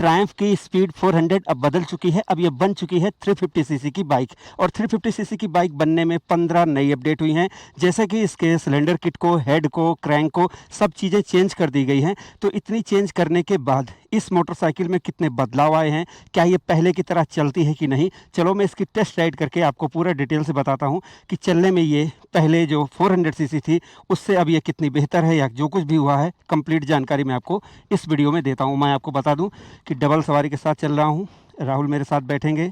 Triumph की speed 400 अब बदल चुकी है। अब ये बन चुकी है 350 सीसी की बाइक, और 350 सीसी की बाइक बनने में 15 नई अपडेट हुई हैं, जैसे कि इसके सिलेंडर किट को, हेड को, क्रैंक को, सब चीज़ें चेंज कर दी गई हैं। तो इतनी चेंज करने के बाद इस मोटरसाइकिल में कितने बदलाव आए हैं, क्या ये पहले की तरह चलती है कि नहीं, चलो मैं इसकी टेस्ट राइड करके आपको पूरा डिटेल से बताता हूँ कि चलने में ये पहले जो 400 सीसी थी उससे अब ये कितनी बेहतर है, या जो कुछ भी हुआ है कंप्लीट जानकारी मैं आपको इस वीडियो में देता हूँ। मैं आपको बता दूँ कि डबल सवारी के साथ चल रहा हूँ, राहुल मेरे साथ बैठेंगे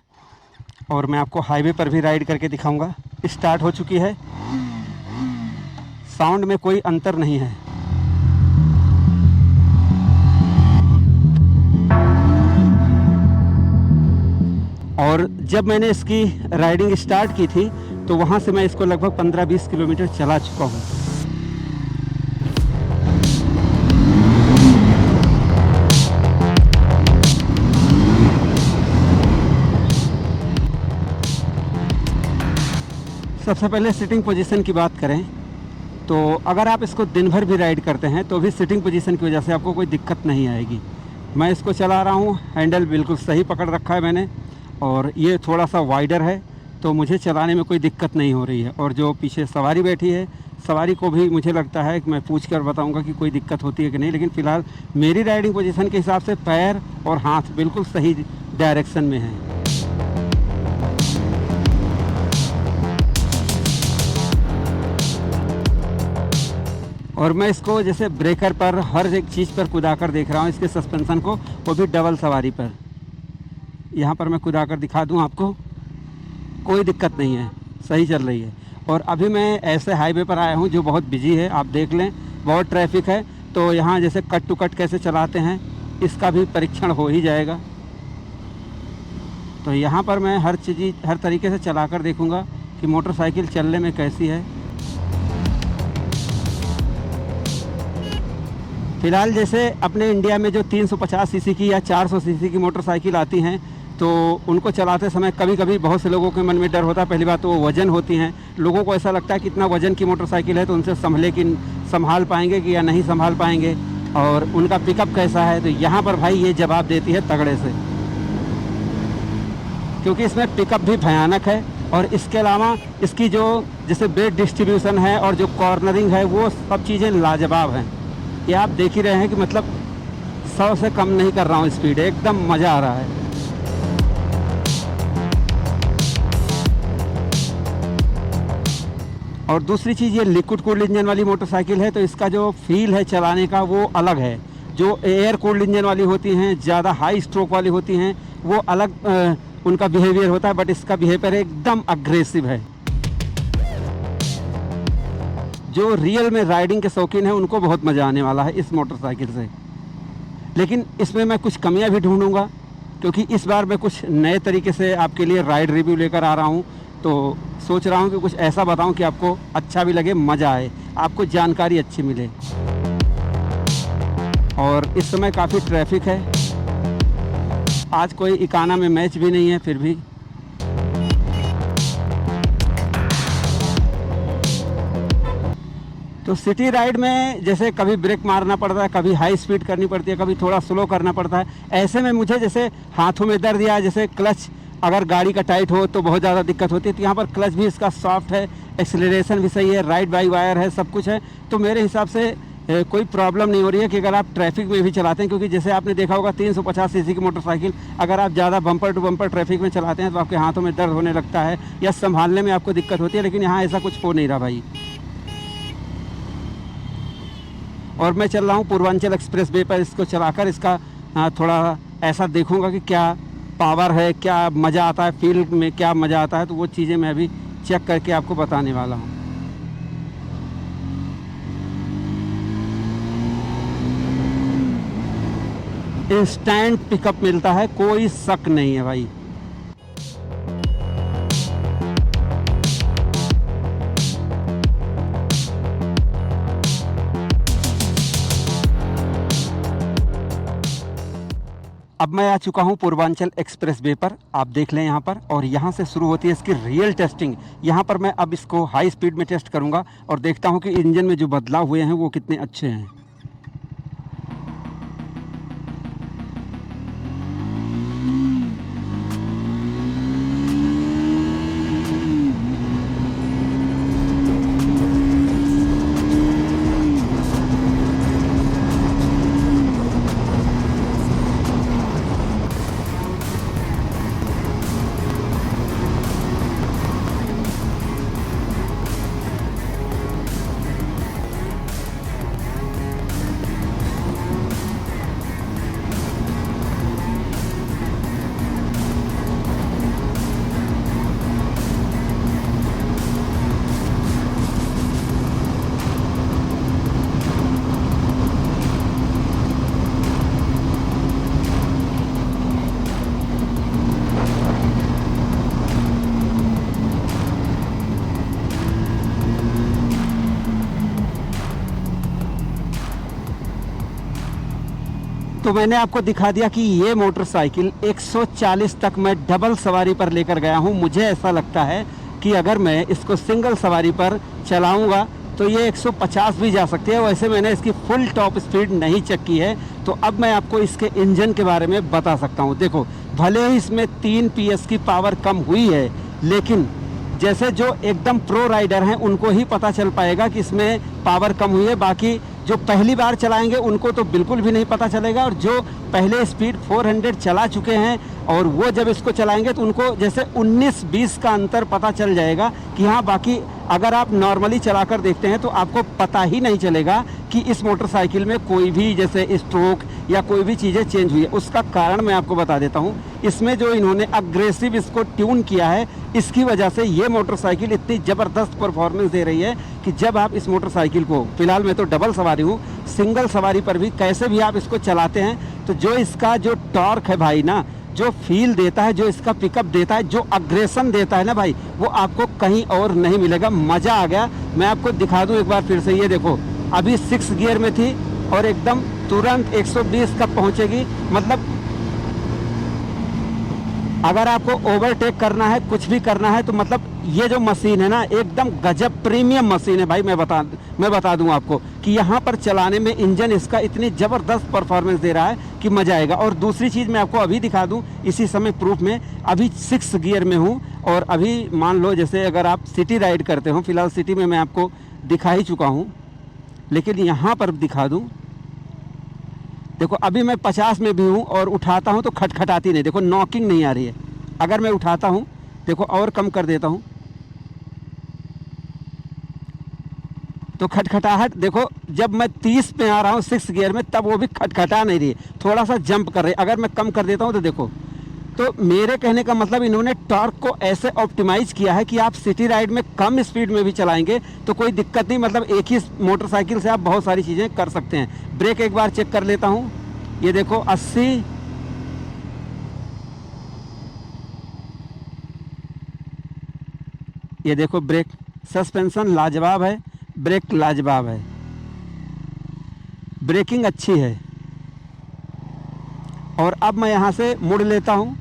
और मैं आपको हाईवे पर भी राइड करके दिखाऊँगा। स्टार्ट हो चुकी है, साउंड में कोई अंतर नहीं है। और जब मैंने इसकी राइडिंग स्टार्ट की थी तो वहाँ से मैं इसको लगभग 15-20 किलोमीटर चला चुका हूँ। सबसे पहले सिटिंग पोजीशन की बात करें तो अगर आप इसको दिन भर भी राइड करते हैं तो भी सिटिंग पोजीशन की वजह से आपको कोई दिक्कत नहीं आएगी। मैं इसको चला रहा हूँ, हैंडल बिल्कुल सही पकड़ रखा है मैंने, और ये थोड़ा सा वाइडर है तो मुझे चलाने में कोई दिक्कत नहीं हो रही है। और जो पीछे सवारी बैठी है, सवारी को भी मुझे लगता है कि मैं पूछ कर बताऊँगा कि कोई दिक्कत होती है कि नहीं, लेकिन फ़िलहाल मेरी राइडिंग पोजीशन के हिसाब से पैर और हाथ बिल्कुल सही डायरेक्शन में हैं। और मैं इसको जैसे ब्रेकर पर हर एक चीज़ पर कुदा कर देख रहा हूँ, इसके सस्पेंशन को, वो भी डबल सवारी पर। यहाँ पर मैं कुदा कर दिखा दूँ आपको, कोई दिक्कत नहीं है, सही चल रही है। और अभी मैं ऐसे हाईवे पर आया हूँ जो बहुत बिजी है, आप देख लें बहुत ट्रैफिक है, तो यहाँ जैसे कट टू कट कैसे चलाते हैं इसका भी परीक्षण हो ही जाएगा। तो यहाँ पर मैं हर तरीके से चला कर देखूँगा कि मोटरसाइकिल चलने में कैसी है। फ़िलहाल जैसे अपने इंडिया में जो 350 सीसी की या 400 सीसी की मोटरसाइकिल आती हैं तो उनको चलाते समय कभी कभी बहुत से लोगों के मन में डर होता है। पहली बात तो वो वज़न होती हैं, लोगों को ऐसा लगता है कि इतना वज़न की मोटरसाइकिल है तो उनसे संभाल पाएंगे कि या नहीं संभाल पाएंगे, और उनका पिकअप कैसा है। तो यहाँ पर भाई ये जवाब देती है तगड़े से, क्योंकि इसमें पिकअप भी भयानक है। और इसके अलावा इसकी जो जैसे वेट डिस्ट्रीब्यूशन है और जो कॉर्नरिंग है वो सब चीज़ें लाजवाब हैं। ये आप देख ही रहे हैं कि मतलब 100 से कम नहीं कर रहा हूँ स्पीड, एकदम मज़ा आ रहा है। और दूसरी चीज़, ये लिक्विड कूल्ड इंजन वाली मोटरसाइकिल है तो इसका जो फील है चलाने का वो अलग है। जो एयर कूल्ड इंजन वाली होती हैं, ज़्यादा हाई स्ट्रोक वाली होती हैं, वो अलग उनका बिहेवियर होता है, बट इसका बिहेवियर एकदम अग्रेसिव है। जो रियल में राइडिंग के शौकीन हैं उनको बहुत मज़ा आने वाला है इस मोटरसाइकिल से। लेकिन इसमें मैं कुछ कमियां भी ढूंढूंगा, क्योंकि इस बार मैं कुछ नए तरीके से आपके लिए राइड रिव्यू लेकर आ रहा हूं, तो सोच रहा हूं कि कुछ ऐसा बताऊं कि आपको अच्छा भी लगे, मज़ा आए, आपको जानकारी अच्छी मिले। और इस समय काफ़ी ट्रैफिक है, आज कोई इकाना में मैच भी नहीं है, फिर भी तो सिटी राइड में जैसे कभी ब्रेक मारना पड़ता है, कभी हाई स्पीड करनी पड़ती है, कभी थोड़ा स्लो करना पड़ता है। ऐसे में मुझे जैसे हाथों में दर्द, या जैसे क्लच अगर गाड़ी का टाइट हो तो बहुत ज़्यादा दिक्कत होती है। तो यहाँ पर क्लच भी इसका सॉफ्ट है, एक्सीलरेशन भी सही है, राइड बाई वायर है, सब कुछ है। तो मेरे हिसाब से कोई प्रॉब्लम नहीं हो रही है कि अगर आप ट्रैफिक में भी चलाते हैं, क्योंकि जैसे आपने देखा होगा 350 सीसी की मोटरसाइकिल अगर आप ज़्यादा बम्पर टू बम्पर ट्रैफिक में चलाते हैं तो आपके हाथों में दर्द होने लगता है या संभालने में आपको दिक्कत होती है। लेकिन यहाँ ऐसा कुछ हो नहीं रहा भाई। और मैं चल रहा हूँ पूर्वांचल एक्सप्रेस वे पर, इसको चलाकर इसका थोड़ा ऐसा देखूँगा कि क्या पावर है, क्या मज़ा आता है, फील्ड में क्या मज़ा आता है। तो वो चीज़ें मैं अभी चेक करके आपको बताने वाला हूँ। इंस्टेंट पिकअप मिलता है, कोई शक नहीं है भाई। अब मैं आ चुका हूँ पूर्वांचल एक्सप्रेस वे पर, आप देख लें यहाँ पर, और यहाँ से शुरू होती है इसकी रियल टेस्टिंग। यहाँ पर मैं अब इसको हाई स्पीड में टेस्ट करूँगा और देखता हूँ कि इंजन में जो बदलाव हुए हैं वो कितने अच्छे हैं। देखो मैंने आपको दिखा दिया कि ये मोटरसाइकिल 140 तक मैं डबल सवारी पर लेकर गया हूँ। मुझे ऐसा लगता है कि अगर मैं इसको सिंगल सवारी पर चलाऊँगा तो ये 150 भी जा सकती है। वैसे मैंने इसकी फुल टॉप स्पीड नहीं चेक की है, तो अब मैं आपको इसके इंजन के बारे में बता सकता हूँ। देखो भले ही इसमें 3 PS की पावर कम हुई है, लेकिन जैसे जो एकदम प्रो राइडर हैं उनको ही पता चल पाएगा कि इसमें पावर कम हुई है। बाकी जो पहली बार चलाएंगे उनको तो बिल्कुल भी नहीं पता चलेगा, और जो पहले स्पीड 400 चला चुके हैं और वो जब इसको चलाएंगे तो उनको जैसे 19-20 का अंतर पता चल जाएगा कि हाँ। बाकी अगर आप नॉर्मली चलाकर देखते हैं तो आपको पता ही नहीं चलेगा कि इस मोटरसाइकिल में कोई भी जैसे स्ट्रोक या कोई भी चीज़ें चेंज हुई है। उसका कारण मैं आपको बता देता हूँ। इसमें जो इन्होंने अग्रेसिव इसको ट्यून किया है, इसकी वजह से ये मोटरसाइकिल इतनी ज़बरदस्त परफॉर्मेंस दे रही है कि जब आप इस मोटरसाइकिल को, फिलहाल मैं तो डबल सवारी हूँ, सिंगल सवारी पर भी कैसे भी आप इसको चलाते हैं तो जो इसका जो टॉर्क है भाई ना, जो फील देता है, जो इसका पिकअप देता है, जो अग्रेशन देता है ना भाई, वो आपको कहीं और नहीं मिलेगा। मज़ा आ गया। मैं आपको दिखा दूं एक बार फिर से। ये देखो अभी 6 गियर में थी और एकदम तुरंत 120 तक पहुंचेगी। मतलब अगर आपको ओवरटेक करना है, कुछ भी करना है, तो मतलब ये जो मशीन है ना एकदम गजब प्रीमियम मशीन है भाई। मैं बता दूं आपको कि यहाँ पर चलाने में इंजन इसका इतनी ज़बरदस्त परफॉर्मेंस दे रहा है कि मज़ा आएगा। और दूसरी चीज़ मैं आपको अभी दिखा दूं इसी समय प्रूफ में। अभी 6 गियर में हूँ और अभी मान लो जैसे अगर आप सिटी राइड करते हो, फिलहाल सिटी में मैं आपको दिखा ही चुका हूँ, लेकिन यहाँ पर दिखा दूँ। देखो अभी मैं 50 में भी हूँ और उठाता हूँ तो खटखटाती नहीं, देखो नॉकिंग नहीं आ रही है। अगर मैं उठाता हूँ, देखो और कम कर देता हूँ तो खटखटाहट देखो, जब मैं 30 पे आ रहा हूँ 6 गियर में, तब वो भी खटखटा नहीं रही है, थोड़ा सा जंप कर रही है। अगर मैं कम कर देता हूँ तो देखो। तो मेरे कहने का मतलब इन्होंने टॉर्क को ऐसे ऑप्टिमाइज़ किया है कि आप सिटी राइड में कम स्पीड में भी चलाएंगे तो कोई दिक्कत नहीं। मतलब एक ही मोटरसाइकिल से आप बहुत सारी चीज़ें कर सकते हैं। ब्रेक एक बार चेक कर लेता हूँ। ये देखो 80, ये देखो ब्रेक, सस्पेंशन लाजवाब है, ब्रेक लाजवाब है, ब्रेकिंग अच्छी है। और अब मैं यहाँ से मुड़ लेता हूँ।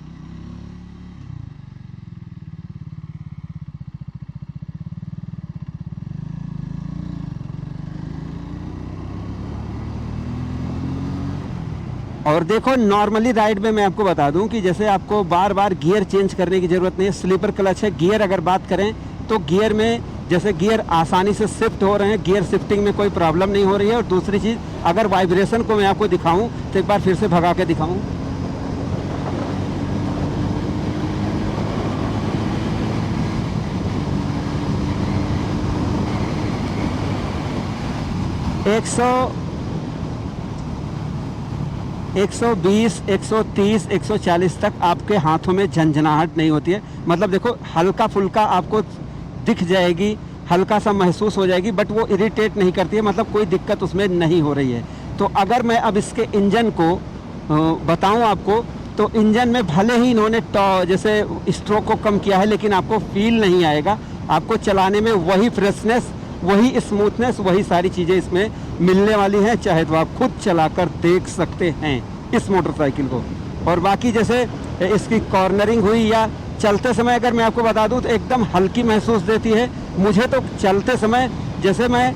और देखो नॉर्मली राइड में मैं आपको बता दूं कि जैसे आपको बार बार गियर चेंज करने की ज़रूरत नहीं है। स्लीपर क्लच है। गियर अगर बात करें तो गियर में जैसे गियर आसानी से शिफ्ट हो रहे हैं, गियर शिफ्टिंग में कोई प्रॉब्लम नहीं हो रही है। और दूसरी चीज़, अगर वाइब्रेशन को मैं आपको दिखाऊं तो एक बार फिर से भगा के दिखाऊं। एक सौ 120, 130, 140 तक आपके हाथों में झंझनाहट नहीं होती है। मतलब देखो हल्का फुल्का आपको दिख जाएगी, हल्का सा महसूस हो जाएगी, बट वो इरिटेट नहीं करती है। मतलब कोई दिक्कत उसमें नहीं हो रही है। तो अगर मैं अब इसके इंजन को बताऊं आपको, तो इंजन में भले ही इन्होंने जैसे स्ट्रोक को कम किया है, लेकिन आपको फील नहीं आएगा। आपको चलाने में वही फ्रेशनेस, वही स्मूथनेस, वही सारी चीज़ें इसमें मिलने वाली हैं। चाहे तो आप खुद चलाकर देख सकते हैं इस मोटरसाइकिल को। और बाकी जैसे इसकी कॉर्नरिंग हुई या चलते समय अगर मैं आपको बता दूं तो एकदम हल्की महसूस देती है। मुझे तो चलते समय, जैसे मैं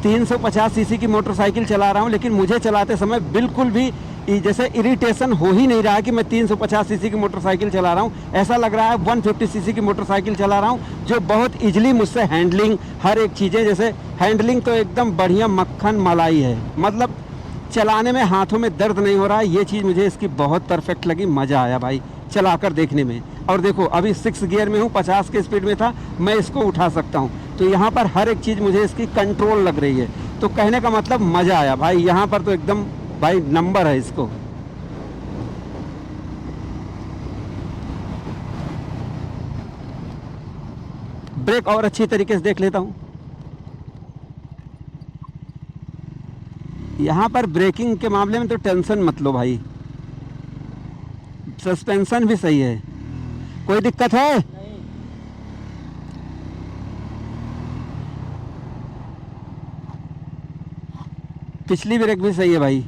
350 सीसी की मोटरसाइकिल चला रहा हूं, लेकिन मुझे चलाते समय बिल्कुल भी जैसे इरिटेशन हो ही नहीं रहा है कि मैं 350 सीसी की मोटरसाइकिल चला रहा हूं। ऐसा लग रहा है 150 सीसी की मोटरसाइकिल चला रहा हूं, जो बहुत इजीली मुझसे हैंडलिंग, हर एक चीज़ें, जैसे हैंडलिंग तो एकदम बढ़िया मक्खन मलाई है। मतलब चलाने में हाथों में दर्द नहीं हो रहा है। ये चीज़ मुझे इसकी बहुत परफेक्ट लगी। मज़ा आया भाई चलाकर देखने में। और देखो अभी 6 गियर में हूँ, 50 के स्पीड में था, मैं इसको उठा सकता हूँ। तो यहाँ पर हर एक चीज़ मुझे इसकी कंट्रोल लग रही है। तो कहने का मतलब मज़ा आया भाई। यहाँ पर तो एकदम भाई नंबर है इसको। ब्रेक और अच्छी तरीके से देख लेता हूँ। यहाँ पर ब्रेकिंग के मामले में तो टेंशन मत लो भाई, सस्पेंशन भी सही है, कोई दिक्कत है नहीं। पिछली ब्रेक भी सही है भाई।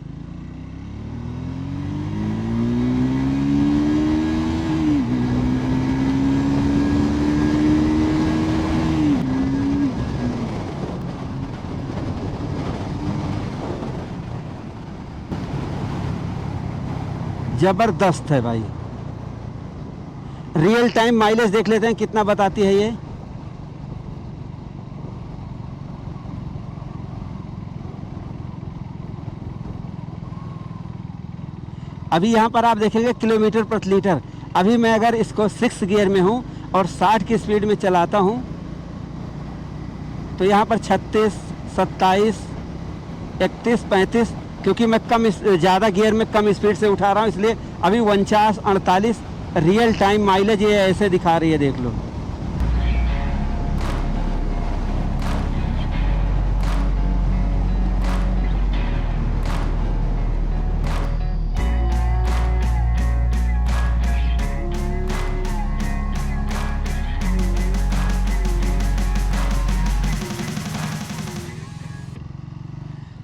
ज़बरदस्त है भाई। रियल टाइम माइलेज देख लेते हैं कितना बताती है ये। अभी यहाँ पर आप देखेंगे किलोमीटर प्रति लीटर। अभी मैं अगर इसको 6 गियर में हूँ और 60 की स्पीड में चलाता हूँ तो यहाँ पर 36, 27, 31, 35, क्योंकि मैं ज़्यादा गियर में कम स्पीड से उठा रहा हूँ इसलिए अभी 49, 48 रियल टाइम माइलेज ये ऐसे दिखा रही है, देख लो।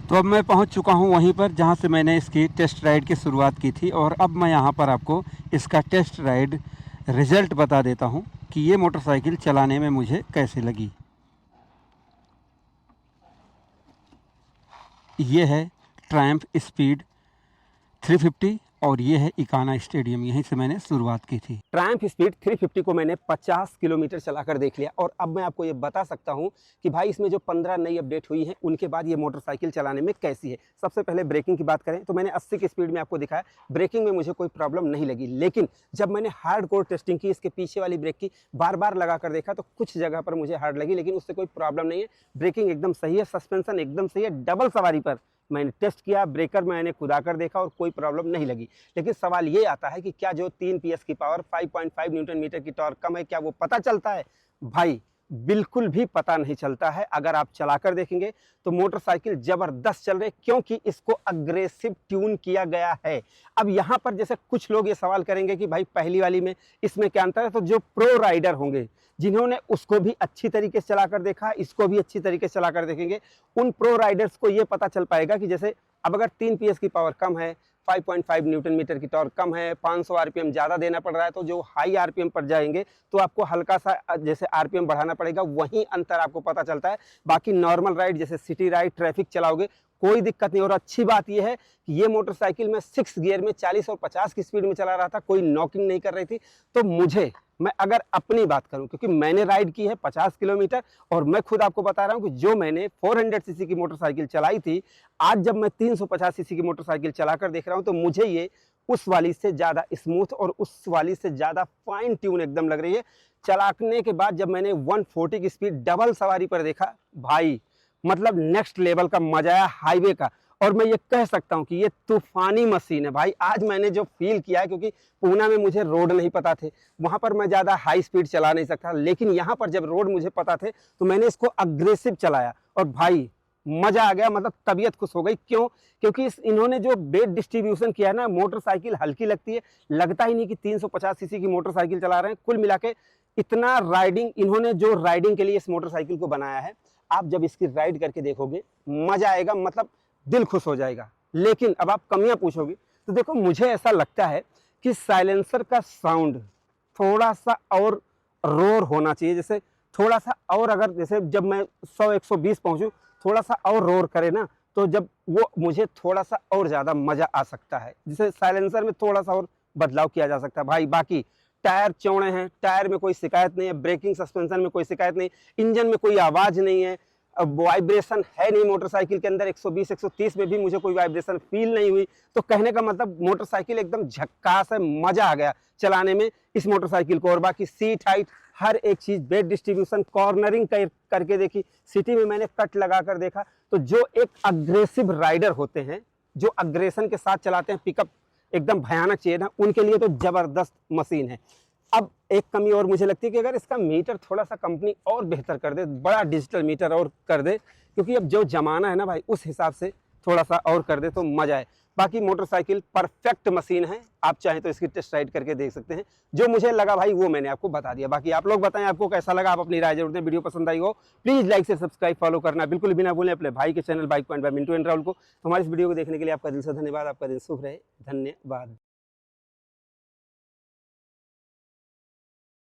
तो अब मैं पहुंच चुका हूं वहीं पर जहां से मैंने इसकी टेस्ट राइड की शुरुआत की थी, और अब मैं यहां पर आपको इसका टेस्ट राइड रिज़ल्ट बता देता हूं कि ये मोटरसाइकिल चलाने में मुझे कैसे लगी। ये है ट्रायम्फ स्पीड 350 और ये है इकाना स्टेडियम, यहीं से मैंने शुरुआत की थी। ट्रायम्फ स्पीड 350 को मैंने 50 किलोमीटर चलाकर देख लिया, और अब मैं आपको ये बता सकता हूँ कि भाई इसमें जो 15 नई अपडेट हुई हैं उनके बाद ये मोटरसाइकिल चलाने में कैसी है। सबसे पहले ब्रेकिंग की बात करें तो मैंने 80 की स्पीड में आपको दिखाया, ब्रेकिंग में मुझे कोई प्रॉब्लम नहीं लगी। लेकिन जब मैंने हार्ड कोर टेस्टिंग की, इसके पीछे वाली ब्रेक की बार बार लगा कर देखा तो कुछ जगह पर मुझे हार्ड लगी, लेकिन उससे कोई प्रॉब्लम नहीं है। ब्रेकिंग एकदम सही है, सस्पेंशन एकदम सही है। डबल सवारी पर मैंने टेस्ट किया, ब्रेकर मैंने खुदा कर देखा और कोई प्रॉब्लम नहीं लगी। लेकिन सवाल ये आता है कि क्या जो 3 PS की पावर, 5.5 न्यूटन मीटर की टॉर्क कम है, क्या वो पता चलता है? भाई बिल्कुल भी पता नहीं चलता है। अगर आप चलाकर देखेंगे तो मोटरसाइकिल जबरदस्त चल रही है, क्योंकि इसको अग्रेसिव ट्यून किया गया है। अब यहाँ पर जैसे कुछ लोग ये सवाल करेंगे कि भाई पहली वाली में इसमें क्या अंतर है, तो जो प्रो राइडर होंगे जिन्होंने उसको भी अच्छी तरीके से चलाकर देखा, इसको भी अच्छी तरीके से चलाकर देखेंगे, उन प्रो राइडर्स को ये पता चल पाएगा कि जैसे अब अगर 3 PS की पावर कम है, 5.5 न्यूटन मीटर की टॉर्क कम है, 500 RPM ज़्यादा देना पड़ रहा है, तो जो हाई RPM पर जाएंगे तो आपको हल्का सा जैसे RPM बढ़ाना पड़ेगा, वहीं अंतर आपको पता चलता है। बाकी नॉर्मल राइड जैसे सिटी राइड, ट्रैफिक चलाओगे कोई दिक्कत नहीं। और अच्छी बात यह है कि ये मोटरसाइकिल मैं 6 गियर में 40 और 50 की स्पीड में चला रहा था, कोई नॉकिंग नहीं कर रही थी। तो मैं अगर अपनी बात करूं, क्योंकि मैंने राइड की है 50 किलोमीटर, और मैं खुद आपको बता रहा हूं कि जो मैंने 400 सीसी की मोटरसाइकिल चलाई थी, आज जब मैं 350 सीसी की मोटरसाइकिल चलाकर देख रहा हूं तो मुझे ये उस वाली से ज़्यादा स्मूथ और उस वाली से ज़्यादा फाइन ट्यून एकदम लग रही है। चलाने के बाद जब मैंने 140 की स्पीड डबल सवारी पर देखा, भाई मतलब नेक्स्ट लेवल का मजा आया हाईवे का। और मैं ये कह सकता हूँ कि ये तूफानी मशीन है भाई। आज मैंने जो फील किया है, क्योंकि पूना में मुझे रोड नहीं पता थे, वहाँ पर मैं ज़्यादा हाई स्पीड चला नहीं सकता, लेकिन यहाँ पर जब रोड मुझे पता थे तो मैंने इसको अग्रेसिव चलाया और भाई मज़ा आ गया। मतलब तबीयत खुश हो गई। क्यों? क्योंकि इन्होंने जो वेट डिस्ट्रीब्यूशन किया है ना, मोटरसाइकिल हल्की लगती है, लगता ही नहीं कि 350 सीसी की मोटरसाइकिल चला रहे हैं। कुल मिला के इतना राइडिंग, इन्होंने जो राइडिंग के लिए इस मोटरसाइकिल को बनाया है, आप जब इसकी राइड करके देखोगे मज़ा आएगा, मतलब दिल खुश हो जाएगा। लेकिन अब आप कमियां पूछोगे तो देखो, मुझे ऐसा लगता है कि साइलेंसर का साउंड थोड़ा सा और रोर होना चाहिए। जैसे थोड़ा सा और, अगर जैसे जब मैं 100-120 पहुंचूं, थोड़ा सा और रोर करे ना, तो जब वो मुझे थोड़ा सा और ज़्यादा मज़ा आ सकता है। जैसे साइलेंसर में थोड़ा सा और बदलाव किया जा सकता है भाई। बाकी टायर चौड़े हैं, टायर में कोई शिकायत नहीं है, ब्रेकिंग सस्पेंशन में कोई शिकायत नहीं, इंजन में कोई आवाज़ नहीं है, वाइब्रेशन है नहीं मोटरसाइकिल के अंदर। 120-130 में भी मुझे कोई वाइब्रेशन फील नहीं हुई। तो कहने का मतलब मोटरसाइकिल एकदम झक्कास है, मज़ा आ गया चलाने में इस मोटरसाइकिल को। और बाकी सीट हाइट, हर एक चीज़, वेट डिस्ट्रीब्यूशन, कॉर्नरिंग करके देखी, सिटी में मैंने कट लगा कर देखा। तो जो एक अग्रेसिव राइडर होते हैं, जो अग्रेशन के साथ चलाते हैं, पिकअप एकदम भयानक चाहिए ना, उनके लिए तो ज़बरदस्त मशीन है। अब एक कमी और मुझे लगती है कि अगर इसका मीटर थोड़ा सा कंपनी और बेहतर कर दे, बड़ा डिजिटल मीटर और कर दे, क्योंकि अब जो ज़माना है ना भाई, उस हिसाब से थोड़ा सा और कर दे तो मज़ा आए। बाकी मोटरसाइकिल परफेक्ट मशीन है, आप चाहें तो इसकी टेस्ट राइड करके देख सकते हैं। जो मुझे लगा भाई वो मैंने आपको बता दिया। बाकी आप लोग बताएं आपको कैसा लगा, आप अपनी राय जरूर दें। वीडियो पसंद आई हो प्लीज़ लाइक से सब्सक्राइब फॉलो करना बिल्कुल भी ना भूलें। अपने भाई के channel bike point by Mintu and Rahul को। हमारे इस वीडियो को देखने के लिए आपका दिल से धन्यवाद। आपका दिन शुभ रहे। धन्यवाद।